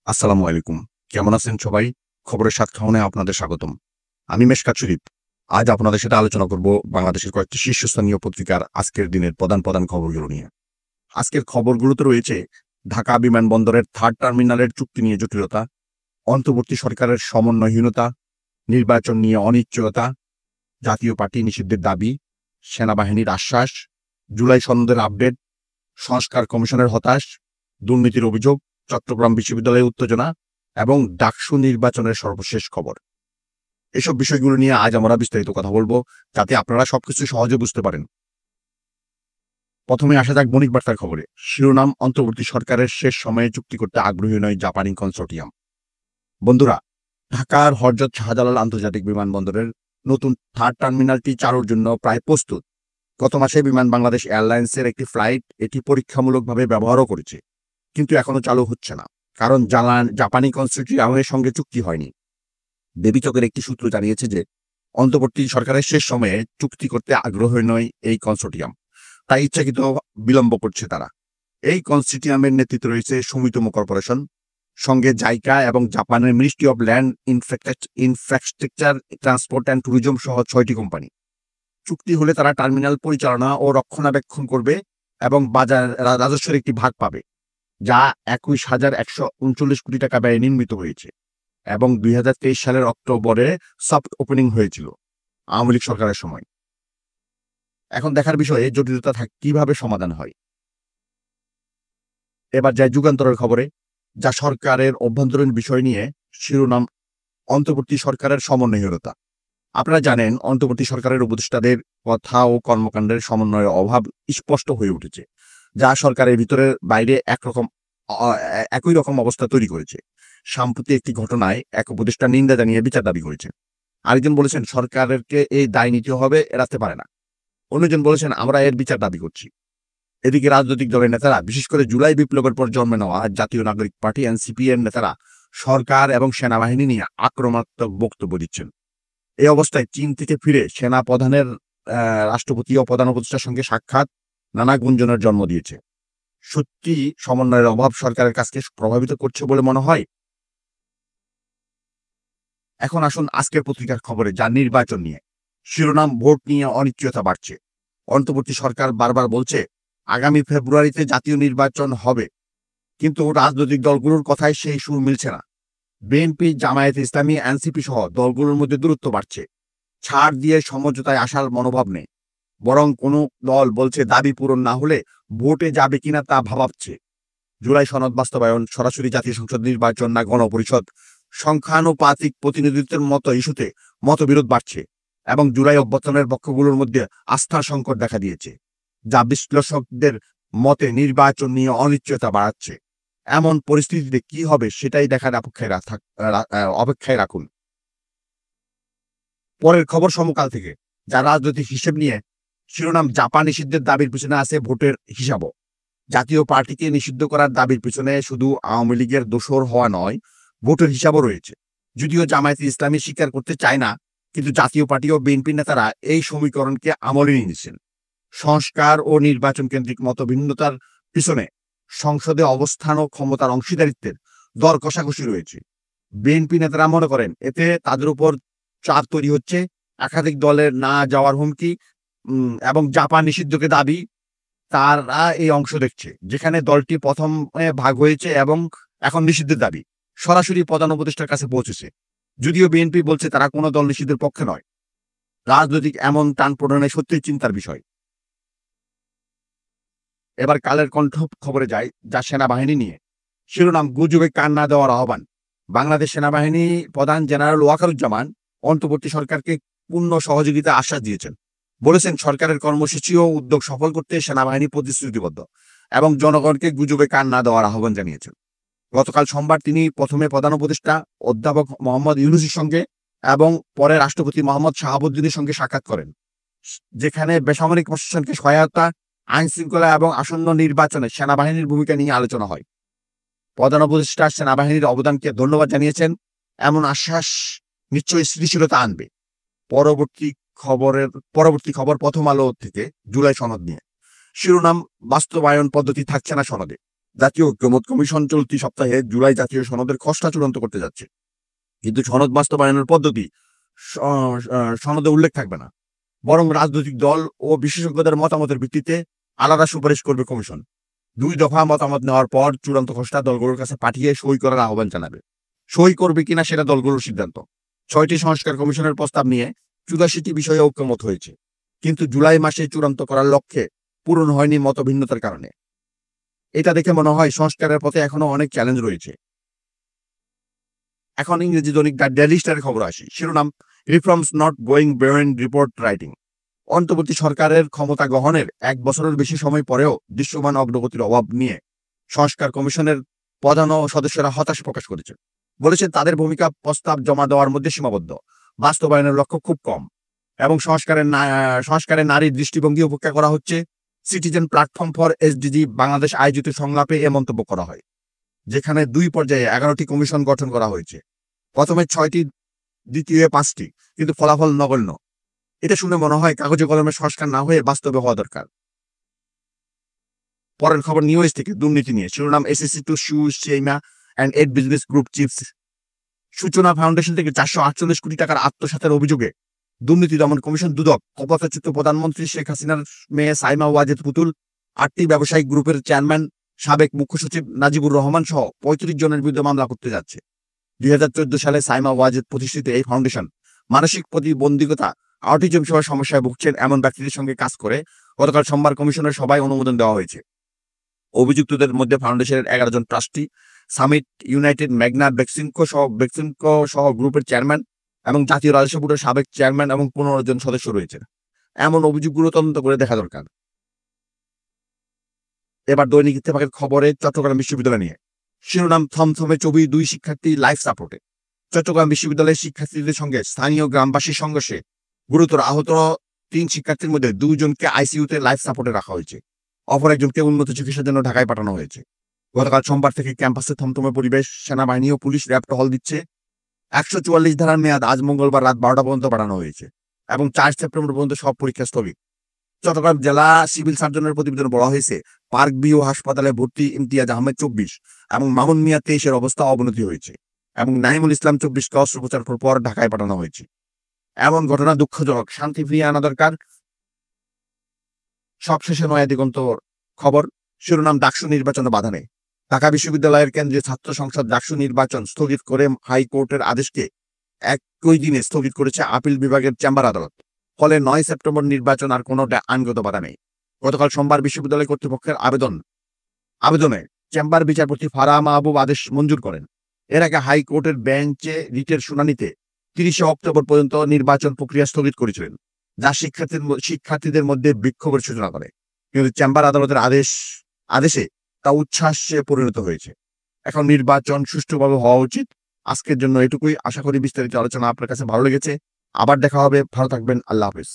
আসসালামু আলাইকুম। কেমন আছেন সবাই? খবরের সাতক্ষণে আপনাদের স্বাগতম। আমি মেশকাত শরীফ। আজ আপনাদের সাথে আলোচনা করব বাংলাদেশের কয়েকটি শীর্ষস্থানীয় পত্রিকার আজকের দিনের প্রধান খবরগুলো নিয়ে। আজকের খবরগুলোতে রয়েছে ঢাকা বিমানবন্দরের থার্ড টার্মিনালের চুক্তি নিয়ে জটিলতা, অন্তর্বর্তী সরকারের সমন্বয়হীনতা, নির্বাচন নিয়ে অনিশ্চয়তা, জাতীয় পার্টি নিষিদ্ধের দাবি, সেনাবাহিনীর আশ্বাস, জুলাই সনদের আপডেট, সংস্কার কমিশনের হতাশ, দুর্নীতির অভিযোগ, চট্টগ্রাম বিশ্ববিদ্যালয়ে উত্তেজনা এবং ডাকসু নির্বাচনের সর্বশেষ খবর। এসব বিষয়গুলো নিয়ে আজ আমরা বিস্তারিত কথা বলবো, যাতে আপনারা সবকিছু সহজে বুঝতে পারেন। প্রথমে আসা যাক বণিক বার্তার খবরে। শিরোনাম: অন্তর্বর্তী সরকারের শেষ সময়ে চুক্তি করতে আগ্রহী নয় জাপানি কনসোর্টিয়াম। বন্ধুরা, ঢাকার হযরত শাহজালাল আন্তর্জাতিক বিমানবন্দরের নতুন থার্ড টার্মিনালটি চালুর জন্য প্রায় প্রস্তুত। গত মাসে বিমান বাংলাদেশ এয়ারলাইন্সের একটি ফ্লাইট এটি পরীক্ষামূলকভাবে ব্যবহারও করেছে, কিন্তু এখনো চালু হচ্ছে না, কারণ জাপানি কনসোর্টিয়ামের সঙ্গে চুক্তি হয়নি। দেবীচকের একটি সূত্র জানিয়েছে যে অন্তর্বর্তী সরকারের শেষ সময়ে চুক্তি করতে আগ্রহী নয় এই কনসোর্টিয়াম, তাই ইচ্ছাকৃত বিলম্ব করছে তারা। এই কনসোর্টিয়ামের নেতৃত্বে রয়েছে সুমিতোমো কর্পোরেশন, সঙ্গে জাইকা এবং জাপানের ministry of land infrastructure, transport and tourism সহ 6টি কোম্পানি। চুক্তি হলে তারা টার্মিনাল পরিচালনা ও রক্ষণাবেক্ষণ করবে এবং বাজার রাজস্বের একটি ভাগ পাবে, যা 21,139 কোটি টাকা ব্যয়ে নির্মিত হয়েছে এবং 2023 সালের অক্টোবরে সফট ওপেনিং হয়েছিল আওয়ামী লীগ সরকারের সময়। এখন দেখার বিষয়ে জটিলতা কিভাবে সমাধান হয়। এবার যায় যুগান্তরের খবরে, যা সরকারের অভ্যন্তরীণ বিষয় নিয়ে। শিরোনাম: অন্তর্বর্তী সরকারের সমন্বয়হীনতা। আপনারা জানেন, অন্তর্বর্তী সরকারের উপদেষ্টাদের কথা ও কর্মকাণ্ডের সমন্বয়ের অভাব স্পষ্ট হয়ে উঠেছে, যা সরকারের ভিতরের বাইরে একই রকম অবস্থা তৈরি করেছে। সাম্প্রতিক একটি ঘটনায় এক উপদেষ্টা নিন্দা জানিয়ে বিচার দাবি করেছেন। আরেকজন বলেছেন সরকারকে এই দায় নিতে হবে, এড়াতে পারে না। অন্যজন বলেছেন আমরা এর বিচার দাবি করছি। এদিকে রাজনৈতিক দলের নেতারা, বিশেষ করে জুলাই বিপ্লবের পর জন্মে নেওয়া জাতীয় নাগরিক পার্টি এনসিপি এর নেতারা সরকার এবং সেনাবাহিনী নিয়ে আক্রমণাত্মক বক্তব্য দিচ্ছেন। এই অবস্থায় চীন থেকে ফিরে সেনা প্রধানের রাষ্ট্রপতি ও প্রধান উপদেষ্টার সঙ্গে সাক্ষাৎ নানা গুঞ্জনের জন্ম দিয়েছে। সত্যি সমন্বয়ের অভাব সরকারের কাজকে প্রভাবিত করছে বলে মনে হয়। এখন আসুন আজকের পত্রিকার খবরে, যা নির্বাচন নিয়ে। শিরোনাম: ভোট নিয়ে অনিশ্চয়তা বাড়ছে। অন্তর্বর্তী সরকার বারবার বলছে আগামী ফেব্রুয়ারিতে জাতীয় নির্বাচন হবে, কিন্তু রাজনৈতিক দলগুলোর কথায় সেই সুর মিলছে না। বিএনপি, জামায়াতে ইসলামী, এনসিপি সহ দলগুলোর মধ্যে দূরত্ব বাড়ছে। ছাড় দিয়ে সমঝোতায় আসার মনোভাব নেই, বরং কোনো দল বলছে দাবি পূরণ না হলে ভোটে যাবে কিনা তা ভাবাচ্ছে। জুলাই সনদ বাস্তবায়ন, সরাসরি জাতীয় সংসদ নির্বাচন না গণপরিষদ, সংখ্যানুপাতিক প্রতিনিধিত্বের মতো ইস্যুতে মতবিরোধ বাড়ছে এবং জুলাই অভ্যর্থনের পক্ষগুলোর মধ্যে আস্থার সংকট দেখা দিয়েছে, যা বিশ্লেষকদের মতে নির্বাচন নিয়ে অনিশ্চয়তা বাড়াচ্ছে। এমন পরিস্থিতিতে কি হবে সেটাই দেখার অপেক্ষায় রাখুন। পরের খবর সমকাল থেকে, যা রাজনৈতিক হিসেব নিয়ে। শিরোনাম: জাপান নিষিদ্ধের দাবির পিছনে আছে ভোটের হিসাবও। জাতীয় পার্টিকে নিষিদ্ধ করার দাবির পিছনে শুধু আওয়ামী লীগের দোসর হওয়া নয়, ভোটের হিসাবও রয়েছে। যদিও জামায়াতে ইসলামী স্বীকার করতে চায় না, কিন্তু জাতীয় পার্টি ও বিএনপি নেতারা এই সমীকরণকে আমলে নিয়েছেন। সংস্কার ও নির্বাচন কেন্দ্রিক মতভিন্নতার পিছনে সংসদে অবস্থান ও ক্ষমতার অংশীদারিত্বের দর কষাকষি রয়েছে। বিএনপি নেতারা মনে করেন এতে তাদের উপর চাপ তৈরি হচ্ছে, একাধিক দলের না যাওয়ার হুমকি এবং জাপান নিষিদ্ধকে দাবি। তারা এই অংশ দেখছে যেখানে দলটি প্রথমে ভাগ হয়েছে এবং এখন নিষিদ্ধের দাবি সরাসরি প্রধান উপদেষ্টার কাছে পৌঁছেছে। যদিও বিএনপি বলছে তারা কোনো দল নিষিদ্ধের পক্ষে নয়। রাজনৈতিক এমন টান প্রণয়নে সত্যিই চিন্তার বিষয়। এবার কালের কণ্ঠ খবরে যায়, যা সেনাবাহিনী নিয়ে। শিরোনাম: গুজবে কান না দেওয়ার আহ্বান। বাংলাদেশ সেনাবাহিনী প্রধান জেনারেল ওয়াকারুজ্জামান অন্তর্বর্তী সরকারকে পূর্ণ সহযোগিতা আশ্বাস দিয়েছেন। বলেছেন সরকারের কর্মসূচি ও উদ্যোগ সফল করতে সেনাবাহিনী প্রতিশ্রুতিবদ্ধ এবং জনগণকে গুজবে কান না দেওয়ার আহ্বান জানিয়েছেন। গতকাল সোমবার তিনি প্রথমে প্রধান উপদেষ্টা অধ্যাপক মোহাম্মদ ইউনূসের সঙ্গে এবং পরে রাষ্ট্রপতি মোহাম্মদ শাহাবুদ্দিনের সঙ্গে সাক্ষাৎ করেন, যেখানে বেসামরিক প্রশাসনকে সহায়তা, আইন শৃঙ্খলা এবং আসন্ন নির্বাচনে সেনাবাহিনীর ভূমিকা নিয়ে আলোচনা হয়। প্রধান উপদেষ্টা সেনাবাহিনীর অবদানকে ধন্যবাদ জানিয়েছেন। এমন আশ্বাস নিশ্চয়ই স্থিতিশীলতা আনবে। পরবর্তী খবর প্রথম আলো থেকে, জুলাই সনদ নিয়ে। শিরোনাম: বাস্তবায়ন পদ্ধতি থাকছে না সনদে। জাতীয় ঐক্যমত কমিশন চলতি সপ্তাহে জুলাই জাতীয় সনদের খসড়া চূড়ান্ত করতে যাচ্ছে, কিন্তু সনদ বাস্তবায়নের পদ্ধতি সনদে উল্লেখ থাকবে না, বরং রাজনৈতিক দল ও বিশেষজ্ঞদের মতামতের ভিত্তিতে আলাদা সুপারিশ করবে কমিশন। 2 দফা মতামত নেওয়ার পর চূড়ান্ত খসড়া দলগুলোর কাছে পাঠিয়ে সই করার আহ্বান জানাবে। সই করবে কিনা সেটা দলগুলোর সিদ্ধান্ত। 6টি সংস্কার কমিশনের প্রস্তাব নিয়ে 84টি বিষয়ে ঐক্যমত হয়েছে, কিন্তু জুলাই মাসে চূড়ান্ত করার লক্ষ্যে পূরণ হয়নি মতভিন্নতার কারণে। এটা দেখে মনে হয় সংস্কারের পথে এখনো অনেক চ্যালেঞ্জ রয়েছে। এখন ইংরেজি দৈনিক দ্য ডেইলি স্টারের খবর আসি। শিরোনাম, reforms not going beyond report writing. অন্তর্বর্তী সরকারের ক্ষমতা গ্রহণের 1 বছরের বেশি সময় পরেও দৃশ্যমান অগ্রগতির অভাব নিয়ে সংস্কার কমিশনের প্রধান ও সদস্যরা হতাশা প্রকাশ করেছেন। বলেছেন তাদের ভূমিকা প্রস্তাব জমা দেওয়ার মধ্যে সীমাবদ্ধ, বাস্তবায়নের লক্ষ্য খুব কম, এবং সংস্কারে নারীর দৃষ্টিভঙ্গি উপেক্ষা করা হচ্ছে। Citizen platform for SDG Bangladesh আয়োজিত সংলাপে এ মন্তব্য করা হয়, যেখানে 2 পর্যায়ে 11টি কমিশন গঠন করা হয়েছে। প্রথমে 6টি, দ্বিতীয় 5টি, কিন্তু ফলাফল নগণ্য। এটা শুনে মনে হয় কাগজে কলমে সংস্কার না হয়ে বাস্তবে হওয়া দরকার। পরের খবর নিউজ থেকে দুর্নীতি নিয়ে। শিরোনাম, এসএসসি টু সু সেইমা অ্যান্ড 8 বিজনেস গ্রুপ চিফস। সূচনা ফাউন্ডেশন থেকে 448 কোটি টাকার আত্মসাতের অভিযোগে দুর্নীতি দমন কমিশন দুদক অপদচ্যুত প্রধানমন্ত্রী শেখ হাসিনার মেয়ে সাইমা ওয়াজেদ পুতুল, 8টি ব্যবসায়িক গ্রুপের চেয়ারম্যান, সাবেক মুখ্য সচিব নাজিবুর রহমান সহ 35 জনের বিরুদ্ধে মামলা করতে যাচ্ছে। 2014 সালে সাইমা ওয়াজেদ প্রতিষ্ঠিত এই ফাউন্ডেশন মানসিক প্রতিবন্ধকতা, অটিজম সহ সমস্যায় ভুগছেন এমন ব্যক্তিদের সঙ্গে কাজ করে গতকাল সোমবার কমিশনের সভায় অনুমোদন দেওয়া হয়েছে। অভিযুক্তদের মধ্যে ফাউন্ডেশনের 11 জন trustee, Summit United, Magna, Beximco সহ গ্রুপের চেয়ারম্যান এবং জাতীয় রাজস্ব বোর্ডের সাবেক চেয়ারম্যান এবং 15 জন সদস্য রয়েছে। এমন অভিযোগগুলো তদন্ত করে দেখা দরকার। এবার দৈনিক ইত্তেফাকের খবরে চট্টগ্রাম বিশ্ববিদ্যালয় নিয়ে। শিরোনাম, থমথমে ছবি 2 শিক্ষার্থী লাইফ সাপোর্টে। চট্টগ্রাম বিশ্ববিদ্যালয়ের শিক্ষার্থীদের সঙ্গে স্থানীয় গ্রামবাসীর সংঘর্ষে গুরুতর আহত 3 শিক্ষার্থীর মধ্যে 2 জনকে আইসিইউতে লাইফ সাপোর্টে রাখা হয়েছে, অপর একজনকে উন্নত চিকিৎসার জন্য ঢাকায় পাঠানো হয়েছে। গতকাল সোমবার থেকে ক্যাম্পাসে থমথমে পরিবেশ, সেনাবাহিনী ও পুলিশ র্যাব টহল দিচ্ছে। 144 ধারার মেয়াদ আজ মঙ্গলবার রাত 12টা পর্যন্ত বাড়ানো হয়েছে এবং 4 সেপ্টেম্বর পর্যন্ত সব পরীক্ষা স্থগিত। চট্টগ্রাম জেলা সিভিল সার্জনের প্রতিবেদনে বলা হয়েছে, পার্ক ভিউ হাসপাতালে ভর্তি ইমতিয়াজ আহমেদ 24 এবং মামুন মিয়া 23-এর অবস্থা অবনতি হয়েছে এবং নাইমুল ইসলাম 24কে অস্ত্রোপচার পর ঢাকায় পাঠানো হয়েছে। এমন ঘটনা দুঃখজনক, শান্তি ফিরিয়ে আনা দরকার। সবশেষে নয়া দিগন্ত খবর। শিরোনাম, ডাকসু নির্বাচনে বাধা নেই। ঢাকা বিশ্ববিদ্যালয়ের কেন্দ্রীয় ছাত্র সংসদ ডাকসু নির্বাচন স্থগিত করে হাইকোর্টের আদেশকে একই দিনে স্থগিত করেছে আপিল বিভাগের চেম্বার আদালত। ফলে 9 সেপ্টেম্বর নির্বাচন আর কোনো আইনগত বাধা নেই। গতকাল সোমবার বিশ্ববিদ্যালয় কর্তৃপক্ষের আবেদনে চেম্বার বিচারপতি ফারাহ মাহবুব আদেশ মঞ্জুর করেন। এর আগে হাইকোর্টের বেঞ্চে রিটের শুনানিতে 30 অক্টোবর পর্যন্ত নির্বাচন প্রক্রিয়া স্থগিত করেছিলেন, যা শিক্ষার্থীদের মধ্যে বিক্ষোভের সূচনা করে। কিন্তু চেম্বার আদালতের আদেশে তা উচ্ছ্বাসে পরিণত হয়েছে। এখন নির্বাচন সুষ্ঠুভাবে হওয়া উচিত। আজকের জন্য এটুকুই। আশা করি বিস্তারিত আলোচনা আপনার কাছে ভালো লেগেছে। আবার দেখা হবে। ভালো থাকবেন। আল্লাহ হাফেজ।